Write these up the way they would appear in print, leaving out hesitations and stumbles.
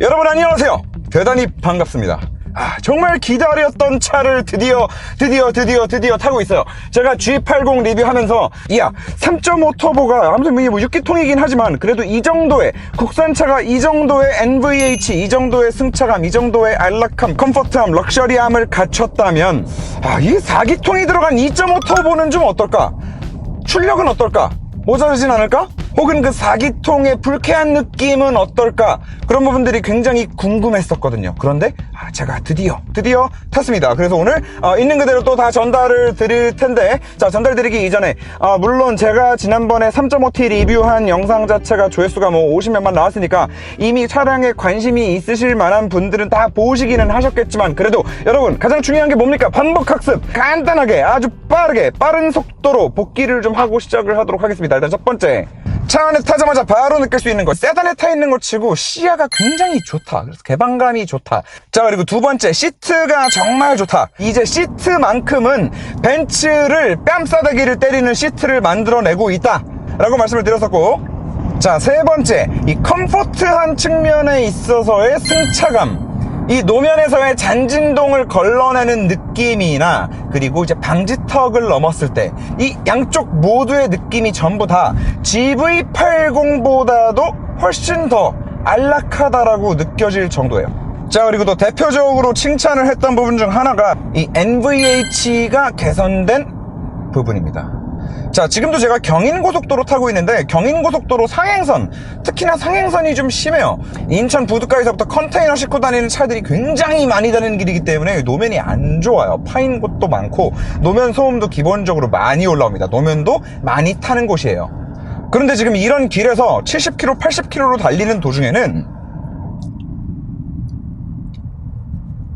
여러분 안녕하세요. 대단히 반갑습니다. 정말 기다렸던 차를 드디어 타고 있어요. 제가 G80 리뷰하면서 3.5 터보가 아무튼 뭐 6기통이긴 하지만 그래도 이 정도의 국산차가 이 정도의 NVH, 이 정도의 승차감, 이 정도의 안락함, 컴포트함, 럭셔리함을 갖췄다면 이 4기통이 들어간 2.5 터보는 좀 어떨까? 출력은 어떨까? 모자르진 않을까? 혹은 그 4기통의 불쾌한 느낌은 어떨까? 그런 부분들이 굉장히 궁금했었거든요. 그런데 제가 드디어 탔습니다. 그래서 오늘 있는 그대로 또 다 전달을 드릴 텐데, 자, 전달 드리기 이전에 물론 제가 지난번에 3.5T 리뷰한 영상 자체가 조회수가 뭐 50몇만 나왔으니까 이미 차량에 관심이 있으실 만한 분들은 다 보시기는 하셨겠지만, 그래도 여러분 가장 중요한 게 뭡니까? 반복 학습, 간단하게 아주 빠른 속도로 복기를 좀 하고 시작을 하도록 하겠습니다. 일단 첫 번째, 차 안에 타자마자 바로 느낄 수 있는 거, 세단에 타 있는 것 치고 시야가 굉장히 좋다. 그래서 개방감이 좋다. 자, 그리고 두 번째, 시트가 정말 좋다. 이제 시트만큼은 벤츠를 뺨싸대기를 때리는 시트를 만들어내고 있다 라고 말씀을 드렸었고, 자, 세 번째, 이 컴포트한 측면에 있어서의 승차감, 이 노면에서의 잔진동을 걸러내는 느낌이나, 그리고 이제 방지턱을 넘었을 때 이 양쪽 모두의 느낌이 전부 다 GV80보다도 훨씬 더 안락하다라고 느껴질 정도예요. 자, 그리고 또 대표적으로 칭찬을 했던 부분 중 하나가 이 NVH가 개선된 부분입니다. 자, 지금도 제가 경인고속도로 타고 있는데 경인고속도로 상행선, 특히나 상행선이 좀 심해요. 인천 부두가에서부터 컨테이너 싣고 다니는 차들이 굉장히 많이 다니는 길이기 때문에 노면이 안 좋아요. 파인 곳도 많고 노면 소음도 기본적으로 많이 올라옵니다. 노면도 많이 타는 곳이에요. 그런데 지금 이런 길에서 70km, 80km로 달리는 도중에는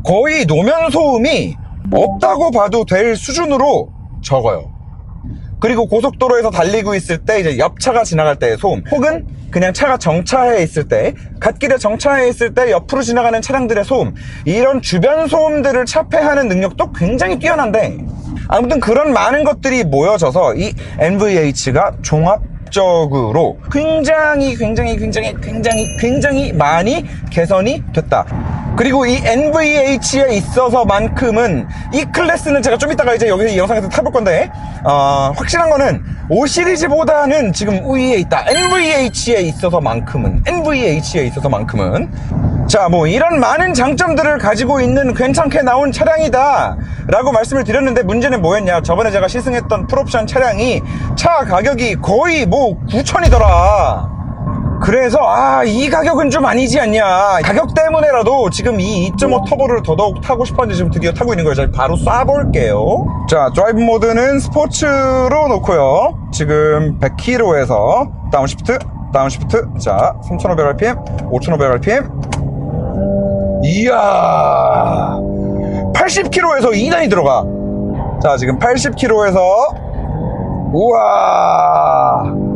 거의 노면 소음이 없다고 봐도 될 수준으로 적어요. 그리고 고속도로에서 달리고 있을 때 이제 옆차가 지나갈 때의 소음, 혹은 그냥 차가 정차해 있을 때, 갓길에 정차해 있을 때 옆으로 지나가는 차량들의 소음, 이런 주변 소음들을 차폐하는 능력도 굉장히 뛰어난데, 아무튼 그런 많은 것들이 모여져서 이 NVH가 종합적으로 굉장히 많이 개선이 됐다. 그리고 이 NVH에 있어서만큼은 이 클래스는 제가 좀 이따가 이제 여기서 이 영상에서 타볼 건데, 확실한 거는 5 시리즈보다는 지금 우위에 있다. NVH에 있어서만큼은. 자, 뭐 이런 많은 장점들을 가지고 있는 괜찮게 나온 차량이다 라고 말씀을 드렸는데, 문제는 뭐였냐? 저번에 제가 시승했던 풀옵션 차량이 차 가격이 거의 뭐 9천이더라. 그래서 이 가격은 좀 아니지 않냐. 가격 때문에라도 지금 이 2.5 터보를 더더욱 타고 싶었는데 지금 드디어 타고 있는 거예요. 자, 바로 쏴볼게요. 자, 드라이브 모드는 스포츠로 놓고요. 지금 100km에서 다운시프트. 자, 3500rpm, 5500rpm. 이야, 80km에서 2단이 들어가. 자, 지금 80km에서 우와.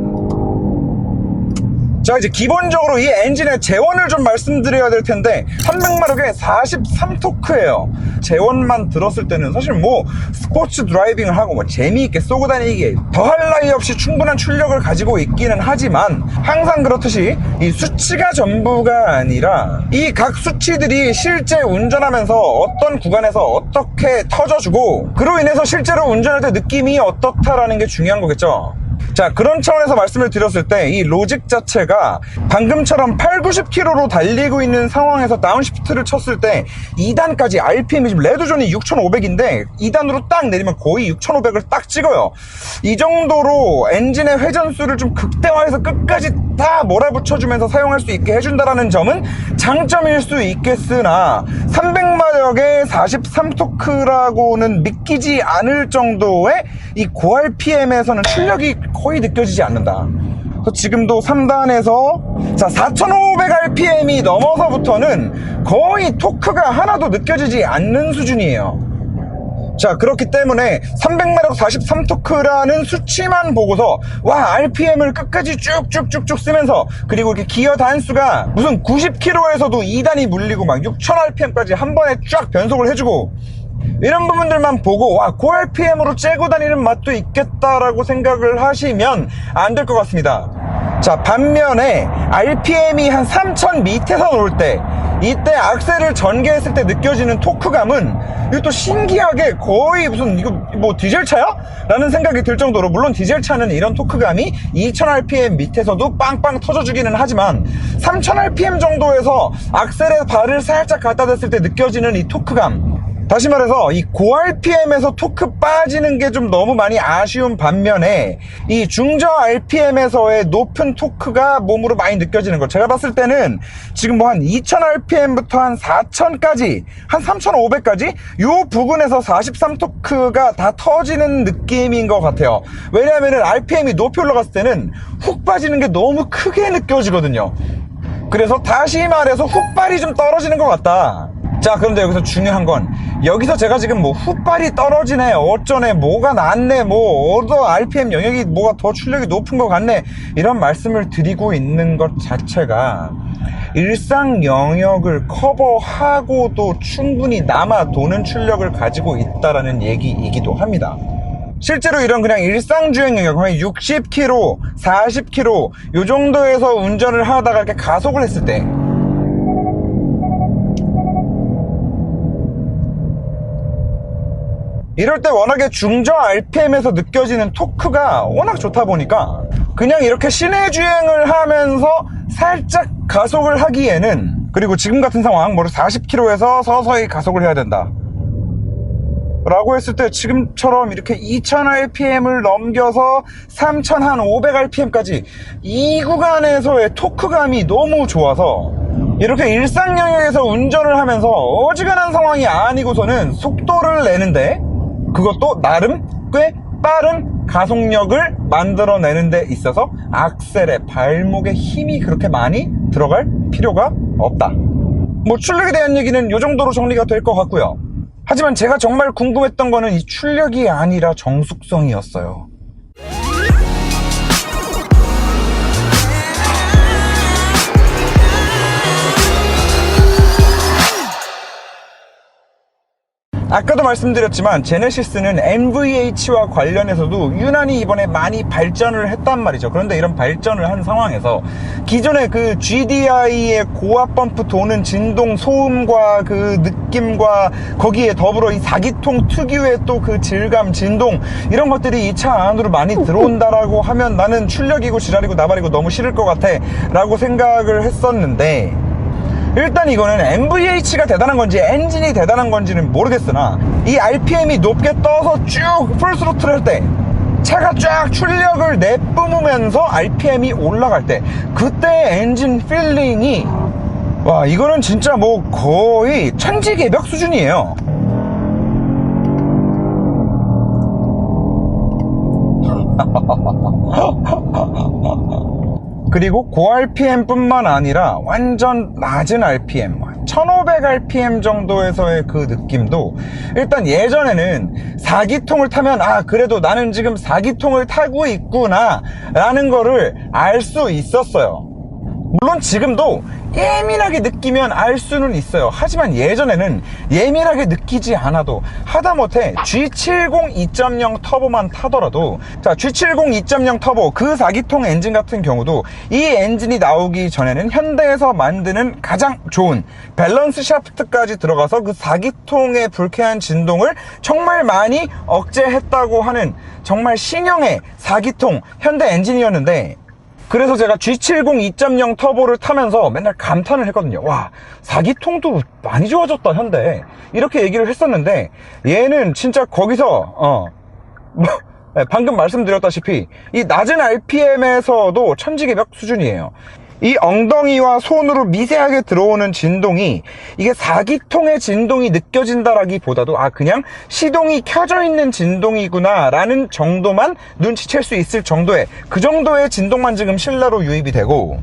자, 이제 기본적으로 이 엔진의 제원을 좀 말씀드려야 될 텐데, 300마력에 43토크예요. 제원만 들었을 때는 사실 뭐 스포츠 드라이빙을 하고 뭐 재미있게 쏘고 다니기에 더할 나위 없이 충분한 출력을 가지고 있기는 하지만, 항상 그렇듯이 이 수치가 전부가 아니라 이 각 수치들이 실제 운전하면서 어떤 구간에서 어떻게 터져주고, 그로 인해서 실제로 운전할 때 느낌이 어떻다라는 게 중요한 거겠죠. 자, 그런 차원에서 말씀을 드렸을 때 이 로직 자체가 방금처럼 80-90km로 달리고 있는 상황에서 다운시프트를 쳤을 때 2단까지 RPM이 지금 레드존이 6500인데 2단으로 딱 내리면 거의 6500을 딱 찍어요. 이 정도로 엔진의 회전수를 좀 극대화해서 끝까지 다 몰아붙여주면서 사용할 수 있게 해준다라는 점은 장점일 수 있겠으나, 300마력의 43토크라고는 믿기지 않을 정도의 이 고RPM에서는 출력이 거의 느껴지지 않는다. 지금도 3단에서 자 4500rpm이 넘어서부터는 거의 토크가 하나도 느껴지지 않는 수준이에요. 자, 그렇기 때문에 300마력 43토크라는 수치만 보고서 RPM을 끝까지 쭉쭉쭉쭉 쓰면서, 그리고 이렇게 기어 단수가 무슨 90km에서도 2단이 물리고 막 6000rpm까지 한 번에 쫙 변속을 해주고, 이런 부분들만 보고 고RPM으로 째고 다니는 맛도 있겠다라고 생각을 하시면 안 될 것 같습니다. 자, 반면에 RPM이 한 3000 밑에서 놀 때 이때 악셀을 전개했을 때 느껴지는 토크감은 이거 또 신기하게 거의 무슨 이거 뭐 디젤차야? 라는 생각이 들 정도로, 물론 디젤차는 이런 토크감이 2000rpm 밑에서도 빵빵 터져주기는 하지만 3000rpm 정도에서 악셀에 발을 살짝 갖다 댔을 때 느껴지는 이 토크감, 다시 말해서 이 고RPM에서 토크 빠지는 게 좀 너무 많이 아쉬운 반면에 이 중저 RPM에서의 높은 토크가 몸으로 많이 느껴지는 거, 제가 봤을 때는 지금 뭐 한 2000rpm부터 한 4000까지 한 3500까지 요 부근에서 43토크가 다 터지는 느낌인 것 같아요. 왜냐하면 RPM이 높이 올라갔을 때는 훅 빠지는 게 너무 크게 느껴지거든요. 그래서 다시 말해서 훅발이 좀 떨어지는 것 같다. 자, 그런데 여기서 중요한 건, 여기서 제가 지금 뭐 훅발이 떨어지네, 어쩌네, 뭐가 낫네, 뭐 어더 RPM 영역이 뭐가 더 출력이 높은 것 같네, 이런 말씀을 드리고 있는 것 자체가 일상 영역을 커버하고도 충분히 남아 도는 출력을 가지고 있다라는 얘기이기도 합니다. 실제로 이런 그냥 일상 주행 영역, 60km, 40km 요 정도에서 운전을 하다가 이렇게 가속을 했을 때, 이럴 때 워낙에 중저 RPM에서 느껴지는 토크가 워낙 좋다 보니까 그냥 이렇게 시내 주행을 하면서 살짝 가속을 하기에는, 그리고 지금 같은 상황, 뭐 40km에서 서서히 가속을 해야 된다 라고 했을 때 지금처럼 이렇게 2000rpm을 넘겨서 3500rpm까지 이 구간에서의 토크감이 너무 좋아서 이렇게 일상 영역에서 운전을 하면서 어지간한 상황이 아니고서는 속도를 내는데, 그것도 나름 꽤 빠른 가속력을 만들어내는 데 있어서 악셀에 발목에 힘이 그렇게 많이 들어갈 필요가 없다. 뭐 출력에 대한 얘기는 이 정도로 정리가 될 것 같고요. 하지만 제가 정말 궁금했던 거는 이 출력이 아니라 정숙성이었어요. 아까도 말씀드렸지만 제네시스는 NVH와 관련해서도 유난히 이번에 많이 발전을 했단 말이죠. 그런데 이런 발전을 한 상황에서 기존의 그 GDI의 고압 펌프 도는 진동 소음과 그 느낌과 거기에 더불어 이 4기통 특유의 또 그 질감, 진동, 이런 것들이 이 차 안으로 많이 들어온다라고 하면 나는 출력이고 지랄이고 나발이고 너무 싫을 것 같아 라고 생각을 했었는데, 일단 이거는 NVH가 대단한 건지 엔진이 대단한 건지는 모르겠으나 이 RPM이 높게 떠서 쭉 풀스로틀 할 때 차가 쫙 출력을 내뿜으면서 RPM이 올라갈 때 그때 엔진 필링이, 와, 이거는 진짜 뭐 거의 천지개벽 수준이에요. 그리고 고RPM 뿐만 아니라 완전 낮은 RPM, 1500rpm 정도에서의 그 느낌도, 일단 예전에는 4기통을 타면 그래도 나는 지금 4기통을 타고 있구나 라는 거를 알 수 있었어요. 물론 지금도 예민하게 느끼면 알 수는 있어요. 하지만 예전에는 예민하게 느끼지 않아도 하다못해 G70 2.0 터보만 타더라도, 자, G70 2.0 터보 그 4기통 엔진 같은 경우도 이 엔진이 나오기 전에는 현대에서 만드는 가장 좋은 밸런스 샤프트까지 들어가서 그 4기통의 불쾌한 진동을 정말 많이 억제했다고 하는 정말 신형의 4기통 현대 엔진이었는데, 그래서 제가 G70 2.0 터보를 타면서 맨날 감탄을 했거든요. 와, 4기통도 많이 좋아졌다 현대, 이렇게 얘기를 했었는데, 얘는 진짜 거기서 방금 말씀드렸다시피 이 낮은 RPM에서도 천지개벽 수준이에요. 이 엉덩이와 손으로 미세하게 들어오는 진동이 이게 4기통의 진동이 느껴진다라기보다도 그냥 시동이 켜져 있는 진동이구나 라는 정도만 눈치챌 수 있을 정도의, 그 정도의 진동만 지금 실내로 유입이 되고,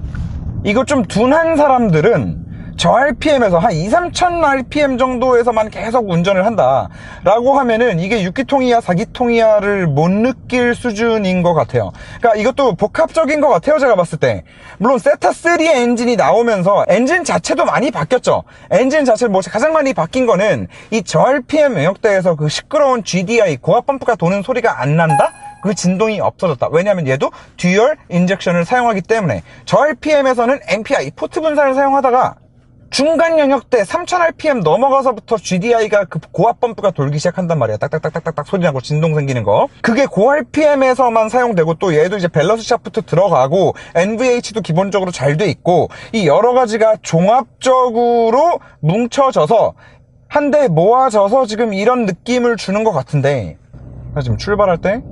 이거 좀 둔한 사람들은 저 RPM에서 한 2-3천 RPM 정도에서만 계속 운전을 한다 라고 하면은 이게 6기통이야 4기통이야를 못 느낄 수준인 것 같아요. 그러니까 이것도 복합적인 것 같아요, 제가 봤을 때. 물론 세타3의 엔진이 나오면서 엔진 자체도 많이 바뀌었죠. 엔진 자체를 뭐 가장 많이 바뀐 거는 이 저 RPM 영역대에서 그 시끄러운 GDI 고압 펌프가 도는 소리가 안 난다? 그 진동이 없어졌다. 왜냐하면 얘도 듀얼 인젝션을 사용하기 때문에. 저 RPM에서는 MPI 포트 분사를 사용하다가 중간 영역대 3000rpm 넘어가서부터 GDI가 그 고압 펌프가 돌기 시작한단 말이야. 딱딱딱딱딱 소리 나고 진동 생기는 거. 그게 고RPM에서만 사용되고, 또 얘도 이제 밸런스 샤프트 들어가고 NVH도 기본적으로 잘 돼 있고, 이 여러 가지가 종합적으로 뭉쳐져서 한 대 모아져서 지금 이런 느낌을 주는 것 같은데, 지금 출발할 때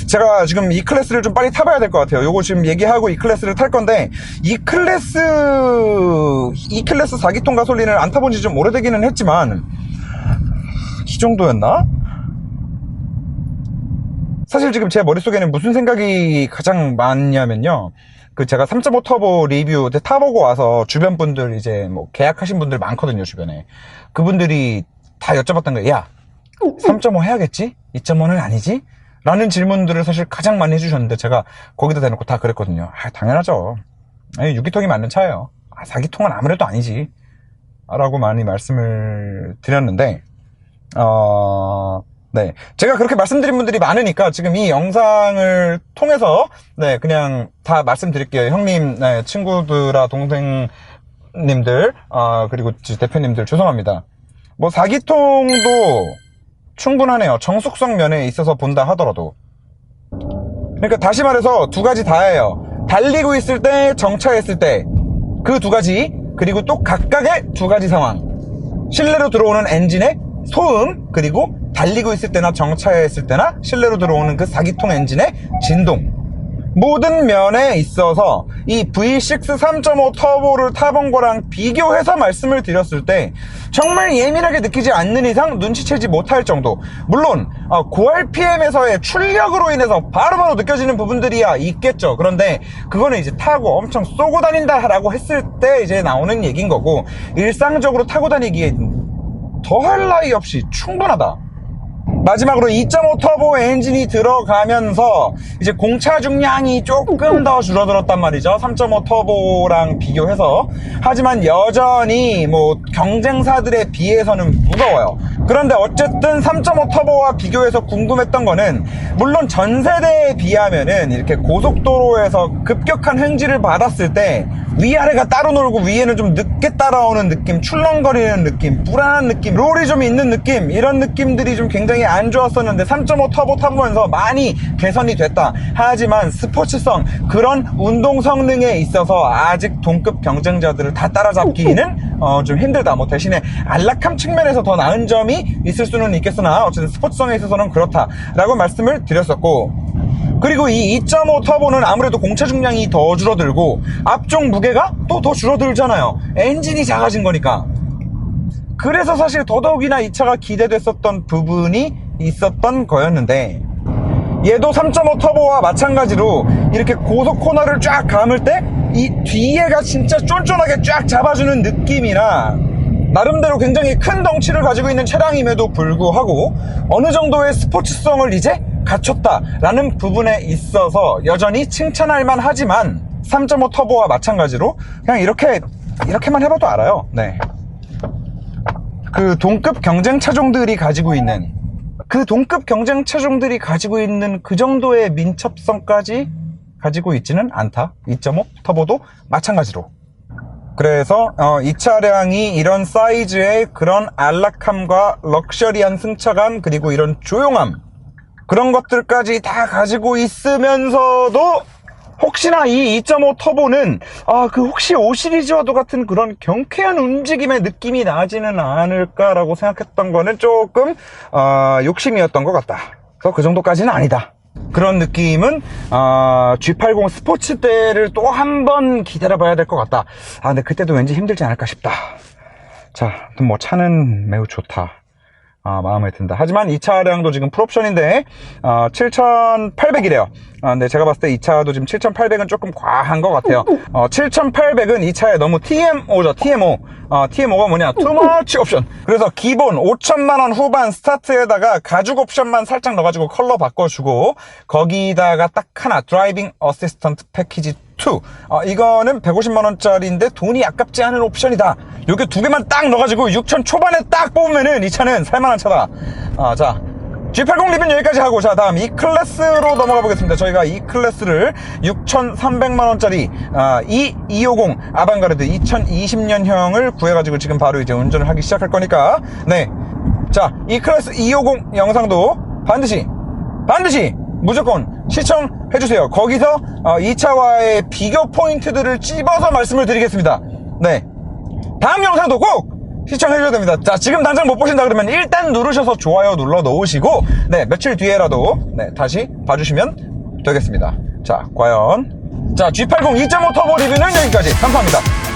제가 지금 이 클래스를 좀 빨리 타봐야 될 것 같아요. 요거 지금 얘기하고 이 클래스를 탈 건데, 이 클래스 4기통 가솔린을 안 타본 지 좀 오래되기는 했지만, 이 정도였나? 사실 지금 제 머릿속에는 무슨 생각이 가장 많냐면요, 제가 3.5 터보 리뷰 타보고 와서 주변 분들, 이제 뭐 계약하신 분들 많거든요, 주변에. 그분들이 다 여쭤봤던 거예요. 야, 3.5 해야겠지? 2.5는 아니지? 라는 질문들을 사실 가장 많이 해주셨는데, 제가 거기다 대놓고 다 그랬거든요. 당연하죠. 6기통이 맞는 차예요. 4기통은 아무래도 아니지. 라고 많이 말씀을 드렸는데, 네. 제가 그렇게 말씀드린 분들이 많으니까 지금 이 영상을 통해서, 네, 그냥 다 말씀드릴게요. 형님, 네, 친구들아, 동생님들, 그리고 대표님들, 죄송합니다. 뭐, 4기통도 충분하네요. 정숙성 면에 있어서 본다 하더라도. 그러니까 다시 말해서 두 가지 다예요. 달리고 있을 때, 정차했을 때, 그 두 가지, 그리고 또 각각의 두 가지 상황. 실내로 들어오는 엔진의 소음, 그리고 달리고 있을 때나 정차했을 때나 실내로 들어오는 그 4기통 엔진의 진동. 모든 면에 있어서 이 V6 3.5 터보를 타본 거랑 비교해서 말씀을 드렸을 때 정말 예민하게 느끼지 않는 이상 눈치채지 못할 정도. 물론 고RPM에서의 출력으로 인해서 바로바로 느껴지는 부분들이야 있겠죠. 그런데 그거는 이제 타고 엄청 쏘고 다닌다 라고 했을 때 이제 나오는 얘기인 거고, 일상적으로 타고 다니기에 더할 나위 없이 충분하다. 마지막으로 2.5 터보 엔진이 들어가면서 이제 공차 중량이 조금 더 줄어들었단 말이죠. 3.5 터보랑 비교해서. 하지만 여전히 뭐 경쟁사들에 비해서는 무거워요. 그런데 어쨌든 3.5 터보와 비교해서 궁금했던 거는, 물론 전 세대에 비하면은 이렇게 고속도로에서 급격한 행지를 받았을 때 위아래가 따로 놀고 위에는 좀 늦게 따라오는 느낌, 출렁거리는 느낌, 불안한 느낌, 롤이 좀 있는 느낌, 이런 느낌들이 좀 굉장히 안 좋았었는데 3.5 터보 타보면서 많이 개선이 됐다. 하지만 스포츠성, 그런 운동 성능에 있어서 아직 동급 경쟁자들을 다 따라잡기는 좀 힘들다. 뭐 대신에 안락함 측면에서 더 나은 점이 있을 수는 있겠으나 어쨌든 스포츠성에 있어서는 그렇다 라고 말씀을 드렸었고, 그리고 이 2.5 터보는 아무래도 공차 중량이 더 줄어들고 앞쪽 무게가 또 더 줄어들잖아요. 엔진이 작아진 거니까. 그래서 사실 더더욱이나 이 차가 기대됐었던 부분이 있었던 거였는데, 얘도 3.5 터보와 마찬가지로 이렇게 고속 코너를 쫙 감을 때 이 뒤에가 진짜 쫀쫀하게 쫙 잡아주는 느낌이나, 나름대로 굉장히 큰 덩치를 가지고 있는 차량임에도 불구하고 어느 정도의 스포츠성을 이제 갖췄다라는 부분에 있어서 여전히 칭찬할 만하지만, 3.5 터보와 마찬가지로 그냥 이렇게만 해봐도 알아요. 네. 그 동급 경쟁 차종들이 가지고 있는 그 정도의 민첩성까지 가지고 있지는 않다. 2.5 터보도 마찬가지로. 그래서 이 차량이 이런 사이즈의 그런 안락함과 럭셔리한 승차감, 그리고 이런 조용함, 그런 것들까지 다 가지고 있으면서도 혹시나 이 2.5 터보는 혹시 5 시리즈와도 같은 그런 경쾌한 움직임의 느낌이 나지는 않을까라고 생각했던 거는 조금 욕심이었던 것 같다. 그래서 그 정도까지는 아니다. 그런 느낌은 G80 스포츠 때를 또 한 번 기다려봐야 될 것 같다. 근데 그때도 왠지 힘들지 않을까 싶다. 자, 뭐 차는 매우 좋다. 마음에 든다. 하지만 이 차량도 지금 풀옵션인데 7,800이래요. 근데 제가 봤을 때 이 차도 지금 7,800은 조금 과한 것 같아요. 7,800은 이 차에 너무 TMO죠. TMO가 뭐냐? Too much 옵션. 그래서 기본 5천만원 후반 스타트에다가 가죽 옵션만 살짝 넣어가지고 컬러 바꿔주고, 거기다가 딱 하나 드라이빙 어시스턴트 패키지 2. 이거는 150만원짜리인데 돈이 아깝지 않은 옵션이다. 요게 두 개만 딱 넣어가지고 6천 초반에 딱 뽑으면은 이 차는 살만한 차다. 자, G80 리뷰는 여기까지 하고, 자, 다음 E클래스로 넘어가 보겠습니다. 저희가 E클래스를 6,300만원짜리, E250 아방가르드 2020년형을 구해가지고 지금 바로 이제 운전을 하기 시작할 거니까, 네. 자, E클래스 250 영상도 반드시 무조건 시청해주세요. 거기서 이 차와의 비교 포인트들을 찝어서 말씀을 드리겠습니다. 네, 다음 영상도 꼭 시청해줘야 됩니다. 자, 지금 당장 못 보신다 그러면 일단 누르셔서 좋아요 눌러 놓으시고, 네, 며칠 뒤에라도 네, 다시 봐주시면 되겠습니다. 자, 과연 G80 2.5 터보 리뷰는 여기까지. 감사합니다.